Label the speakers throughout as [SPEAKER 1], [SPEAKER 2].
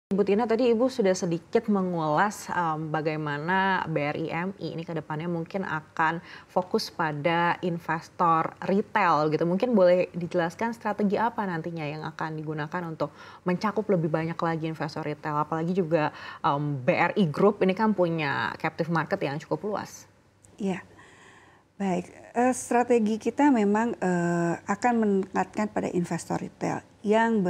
[SPEAKER 1] Ibu Tina, tadi Ibu sudah sedikit mengulas bagaimana BRI MI ini ke depannya mungkin akan fokus pada investor retail gitu. Mungkin boleh dijelaskan strategi apa nantinya yang akan digunakan untuk mencakup lebih banyak lagi investor retail. Apalagi juga BRI Group ini kan punya captive market yang cukup luas.
[SPEAKER 2] Iya, baik. Strategi kita memang akan meningkatkan pada investor retail yang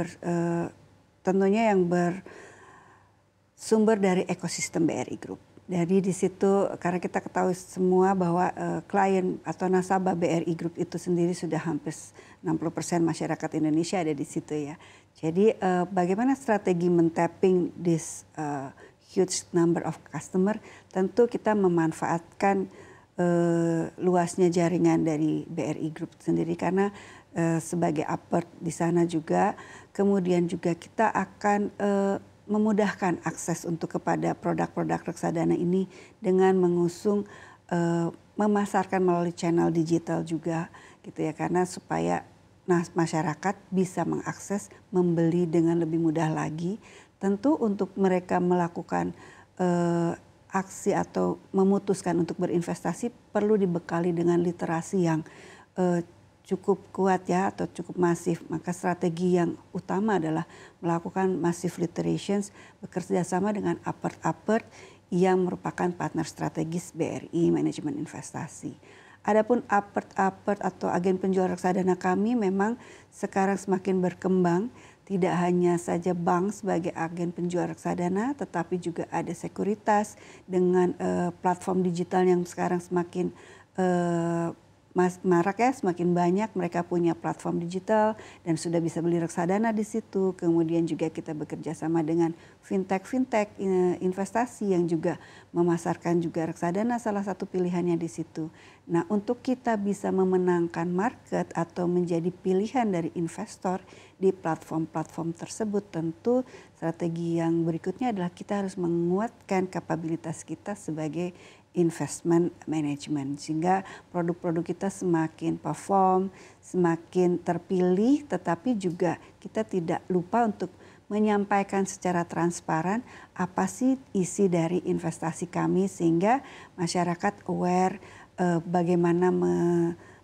[SPEAKER 2] tentunya yang bersumber dari ekosistem BRI Group. Jadi di situ karena kita ketahui semua bahwa klien atau nasabah BRI Group itu sendiri sudah hampir 60% masyarakat Indonesia ada di situ ya. Jadi bagaimana strategi men-tapping this huge number of customer, tentu kita memanfaatkan luasnya jaringan dari BRI Group sendiri karena sebagai upper di sana juga, kemudian juga kita akan memudahkan akses untuk kepada produk-produk reksadana ini dengan mengusung memasarkan melalui channel digital juga gitu ya, karena supaya masyarakat bisa mengakses membeli dengan lebih mudah lagi. Tentu untuk mereka melakukan aksi atau memutuskan untuk berinvestasi perlu dibekali dengan literasi yang cukup kuat ya atau cukup masif. Maka strategi yang utama adalah melakukan massive literations, bekerja sama dengan Apert yang merupakan partner strategis BRI Manajemen Investasi. Adapun Apert atau agen penjual reksadana kami memang sekarang semakin berkembang. Tidak hanya saja bank sebagai agen penjual reksadana, tetapi juga ada sekuritas dengan platform digital yang sekarang semakin marak ya, semakin banyak mereka punya platform digital dan sudah bisa beli reksadana di situ. Kemudian juga kita bekerja sama dengan fintech investasi yang juga memasarkan juga reksadana, salah satu pilihannya di situ. Nah, untuk kita bisa memenangkan market atau menjadi pilihan dari investor di platform-platform tersebut, tentu strategi yang berikutnya adalah kita harus menguatkan kapabilitas kita sebagai investment management sehingga produk-produk kita semakin perform, semakin terpilih, tetapi juga kita tidak lupa untuk menyampaikan secara transparan apa sih isi dari investasi kami sehingga masyarakat aware bagaimana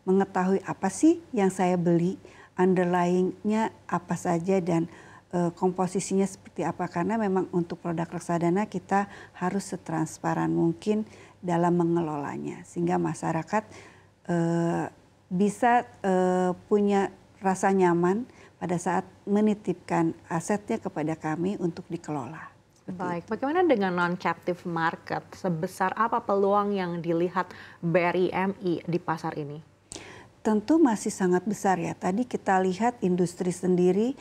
[SPEAKER 2] mengetahui apa sih yang saya beli, underlying-nya apa saja dan komposisinya seperti apa, karena memang untuk produk reksadana kita harus setransparan mungkin dalam mengelolanya sehingga masyarakat bisa punya rasa nyaman pada saat menitipkan asetnya kepada kami untuk dikelola.
[SPEAKER 1] Baik, bagaimana dengan non-captive market? Sebesar apa peluang yang dilihat BRI MI di pasar ini?
[SPEAKER 2] Tentu masih sangat besar ya. Tadi kita lihat industri sendiri,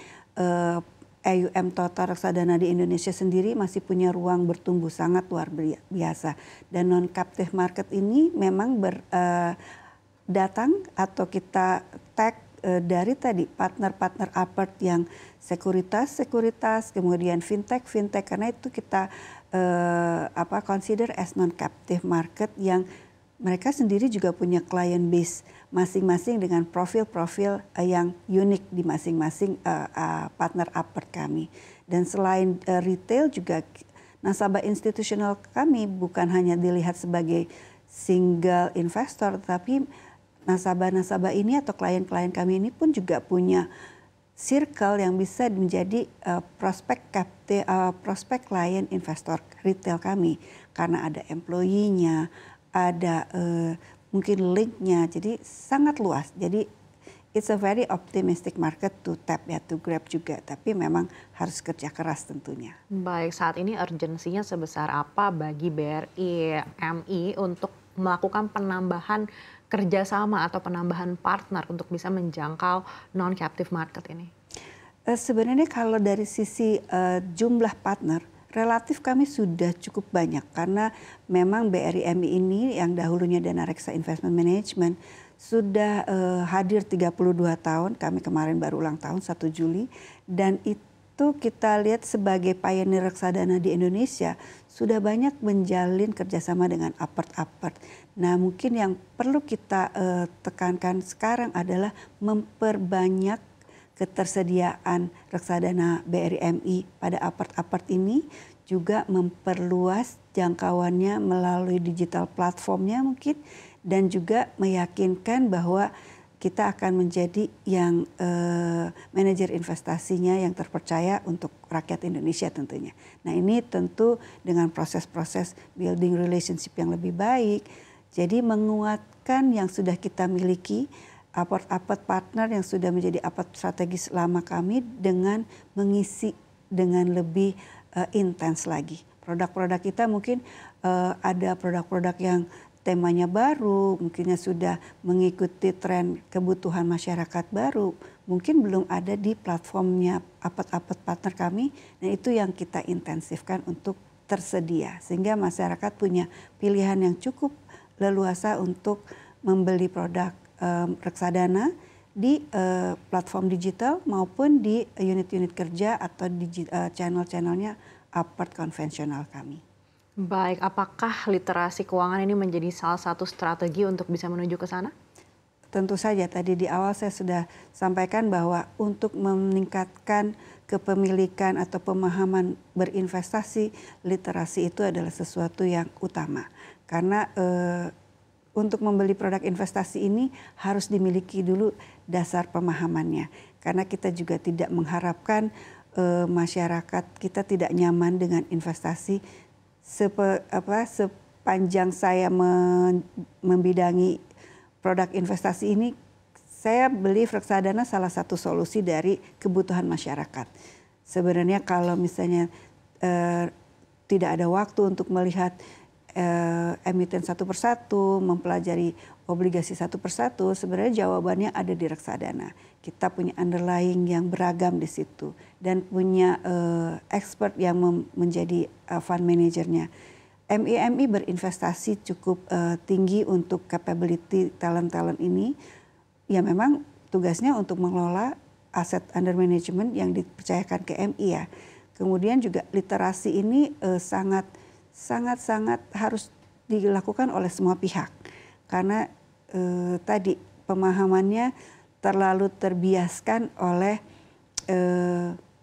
[SPEAKER 2] AUM total reksadana di Indonesia sendiri masih punya ruang bertumbuh sangat luar biasa. Dan non-captive market ini memang datang atau kita tag dari tadi partner-partner Apert yang sekuritas, kemudian fintech, karena itu kita consider as non-captive market yang mereka sendiri juga punya client base masing-masing dengan profil-profil yang unik di masing-masing partner Apert kami. Dan selain retail juga nasabah institusional kami bukan hanya dilihat sebagai single investor, tetapi nasabah-nasabah ini atau klien-klien kami ini pun juga punya circle yang bisa menjadi prospek klien investor retail kami karena ada employee-nya, ada mungkin link-nya, jadi sangat luas. Jadi it's a very optimistic market to tap ya, to grab juga, tapi memang harus kerja keras tentunya.
[SPEAKER 1] Baik, saat ini urgensinya sebesar apa bagi BRI MI untuk melakukan penambahan kerjasama atau penambahan partner untuk bisa menjangkau non-captive market ini?
[SPEAKER 2] Sebenarnya kalau dari sisi jumlah partner, relatif kami sudah cukup banyak karena memang BRI MI ini yang dahulunya Dana Reksa Investment Management sudah hadir 32 tahun, kami kemarin baru ulang tahun 1 Juli, dan itu kita lihat sebagai pioneer reksadana di Indonesia sudah banyak menjalin kerjasama dengan Apert. Nah, mungkin yang perlu kita tekankan sekarang adalah memperbanyak ketersediaan reksadana BRI MI pada apart-apart ini juga memperluas jangkauannya melalui digital platformnya mungkin, dan juga meyakinkan bahwa kita akan menjadi yang manajer investasinya yang terpercaya untuk rakyat Indonesia tentunya. Nah ini tentu dengan proses-proses building relationship yang lebih baik, jadi menguatkan yang sudah kita miliki, apart-apart partner yang sudah menjadi apart strategis lama kami dengan mengisi dengan lebih intens lagi. Produk-produk kita mungkin ada produk-produk yang temanya baru, mungkinnya sudah mengikuti tren kebutuhan masyarakat baru, mungkin belum ada di platformnya apart-apart partner kami, dan itu yang kita intensifkan untuk tersedia. Sehingga masyarakat punya pilihan yang cukup leluasa untuk membeli produk reksadana di platform digital maupun di unit-unit kerja atau channel-channelnya apart konvensional kami.
[SPEAKER 1] Baik, apakah literasi keuangan ini menjadi salah satu strategi untuk bisa menuju ke sana?
[SPEAKER 2] Tentu saja, tadi di awal saya sudah sampaikan bahwa untuk meningkatkan kepemilikan atau pemahaman berinvestasi, literasi itu adalah sesuatu yang utama. Karena untuk membeli produk investasi ini harus dimiliki dulu dasar pemahamannya. Karena kita juga tidak mengharapkan masyarakat kita tidak nyaman dengan investasi. Sepanjang saya membidangi produk investasi ini, saya beli reksadana salah satu solusi dari kebutuhan masyarakat. Sebenarnya kalau misalnya tidak ada waktu untuk melihat emiten satu persatu, mempelajari obligasi satu persatu, sebenarnya jawabannya ada di reksadana. Kita punya underlying yang beragam di situ dan punya expert yang menjadi fund manajernya. MI berinvestasi cukup tinggi untuk capability talent-talent ini. Ya memang tugasnya untuk mengelola aset under management yang dipercayakan ke MI ya. Kemudian juga literasi ini sangat harus dilakukan oleh semua pihak, karena tadi pemahamannya terlalu terbiaskan oleh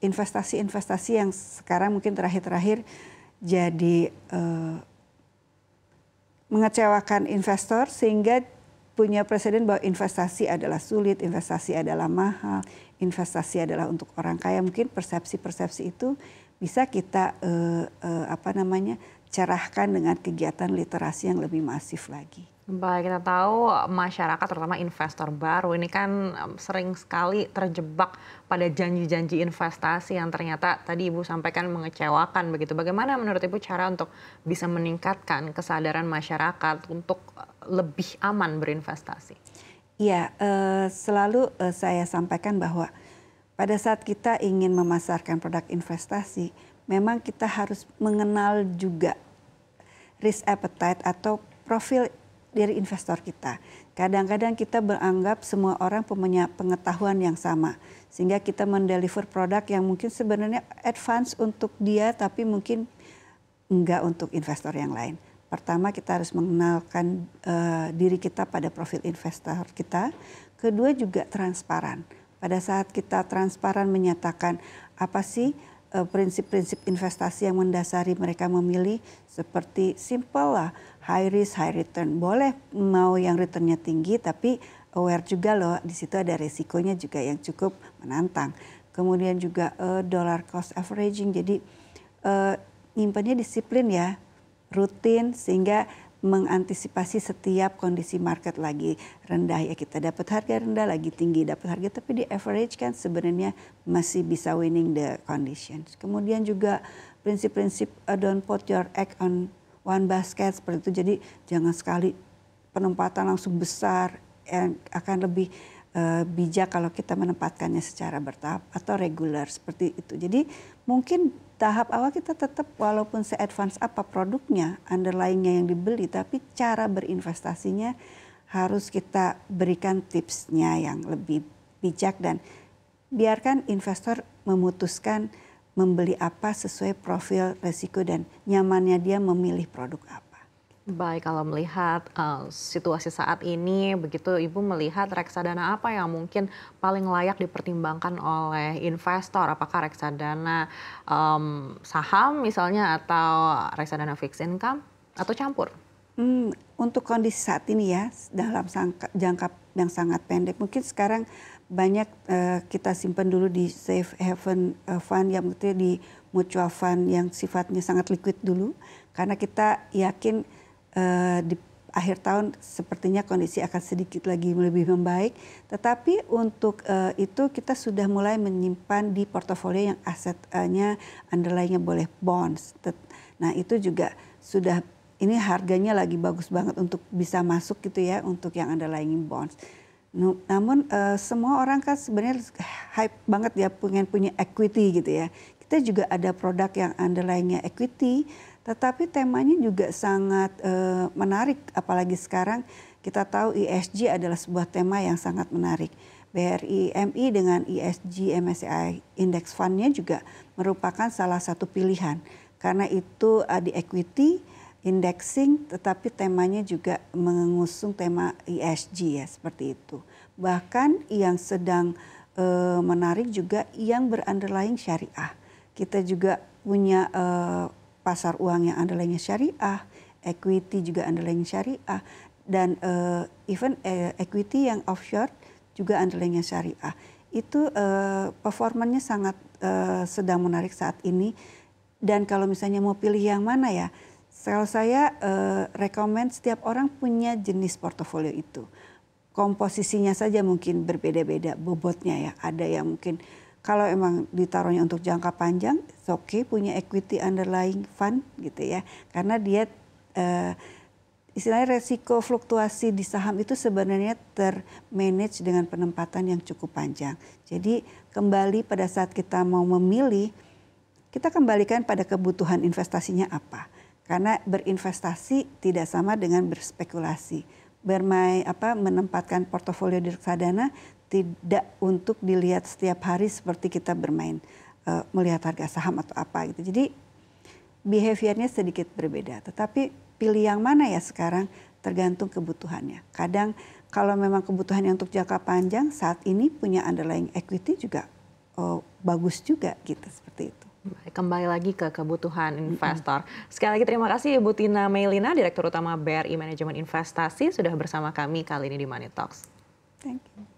[SPEAKER 2] investasi-investasi yang sekarang mungkin terakhir-terakhir jadi mengecewakan investor, sehingga punya presiden bahwa investasi adalah sulit, investasi adalah mahal, investasi adalah untuk orang kaya. Mungkin persepsi-persepsi itu bisa kita cerahkan dengan kegiatan literasi yang lebih masif lagi.
[SPEAKER 1] Baik, kita tahu masyarakat terutama investor baru ini kan sering sekali terjebak pada janji-janji investasi yang ternyata tadi Ibu sampaikan mengecewakan begitu. Bagaimana menurut Ibu cara untuk bisa meningkatkan kesadaran masyarakat untuk lebih aman berinvestasi?
[SPEAKER 2] Iya, selalu saya sampaikan bahwa pada saat kita ingin memasarkan produk investasi, memang kita harus mengenal juga risk appetite atau profil dari investor kita. Kadang-kadang kita beranggap semua orang punya pengetahuan yang sama, sehingga kita mendeliver produk yang mungkin sebenarnya advance untuk dia, tapi mungkin enggak untuk investor yang lain. Pertama, kita harus mengenalkan diri kita pada profil investor kita. Kedua juga transparan. Pada saat kita transparan menyatakan apa sih prinsip-prinsip investasi yang mendasari mereka memilih, seperti simple lah, high risk, high return. Boleh mau yang returnnya tinggi, tapi aware juga loh, di situ ada resikonya juga yang cukup menantang. Kemudian juga dollar cost averaging, jadi nyimpannya disiplin ya, rutin, sehingga mengantisipasi setiap kondisi market lagi rendah ya kita dapat harga rendah, lagi tinggi dapat harga, tapi di average kan sebenarnya masih bisa winning the conditions. Kemudian juga prinsip-prinsip don't put your egg on one basket seperti itu, jadi jangan sekali penempatan langsung besar, yang akan lebih bijak kalau kita menempatkannya secara bertahap atau regular seperti itu. Jadi mungkin tahap awal kita tetap walaupun se-advance apa produknya, underlyingnya yang dibeli, tapi cara berinvestasinya harus kita berikan tipsnya yang lebih bijak dan biarkan investor memutuskan membeli apa sesuai profil resiko dan nyamannya dia memilih produk apa.
[SPEAKER 1] Baik, kalau melihat situasi saat ini, begitu Ibu melihat reksadana apa yang mungkin paling layak dipertimbangkan oleh investor? Apakah reksadana saham misalnya atau reksadana fixed income atau campur?
[SPEAKER 2] Untuk kondisi saat ini ya, dalam jangka yang sangat pendek, mungkin sekarang banyak kita simpan dulu di safe haven fund, yang maksudnya di mutual fund yang sifatnya sangat liquid dulu, karena kita yakin di akhir tahun sepertinya kondisi akan sedikit lagi lebih membaik. Tetapi untuk itu kita sudah mulai menyimpan di portofolio yang asetnya underlying-nya boleh bonds. Nah itu juga sudah, ini harganya lagi bagus banget untuk bisa masuk gitu ya, untuk yang underlying bonds. Namun semua orang kan sebenarnya hype banget ya pengen punya equity gitu ya. Kita juga ada produk yang underlying-nya equity, tetapi temanya juga sangat menarik. Apalagi sekarang kita tahu ESG adalah sebuah tema yang sangat menarik. BRI MI dengan ESG MSCI Index Fund-nya juga merupakan salah satu pilihan. Karena itu di equity, indexing, tetapi temanya juga mengusung tema ESG ya, seperti itu. Bahkan yang sedang menarik juga yang berunderlying syariah. Kita juga punya pasar uang yang underlying syariah, equity juga underlying syariah, dan even equity yang offshore juga underlying syariah. Itu performanya sangat sedang menarik saat ini. Dan kalau misalnya mau pilih yang mana ya, kalau saya rekomend setiap orang punya jenis portofolio itu. Komposisinya saja mungkin berbeda-beda bobotnya ya. Ada yang mungkin kalau emang ditaruhnya untuk jangka panjang, oke punya equity underlying fund gitu ya. Karena dia istilahnya resiko fluktuasi di saham itu sebenarnya termanage dengan penempatan yang cukup panjang. Jadi kembali pada saat kita mau memilih, kita kembalikan pada kebutuhan investasinya apa. Karena berinvestasi tidak sama dengan berspekulasi. Menempatkan portofolio di reksadana tidak untuk dilihat setiap hari seperti kita bermain melihat harga saham atau apa gitu. Jadi behaviornya sedikit berbeda. Tetapi pilih yang mana ya sekarang tergantung kebutuhannya. Kadang kalau memang kebutuhannya untuk jangka panjang, saat ini punya underlying equity juga bagus juga gitu, seperti itu.
[SPEAKER 1] Kembali lagi ke kebutuhan investor. Sekali lagi terima kasih Ibu Tina Meilina, Direktur Utama BRI Manajemen Investasi, sudah bersama kami kali ini di Money Talks.
[SPEAKER 2] Thank you.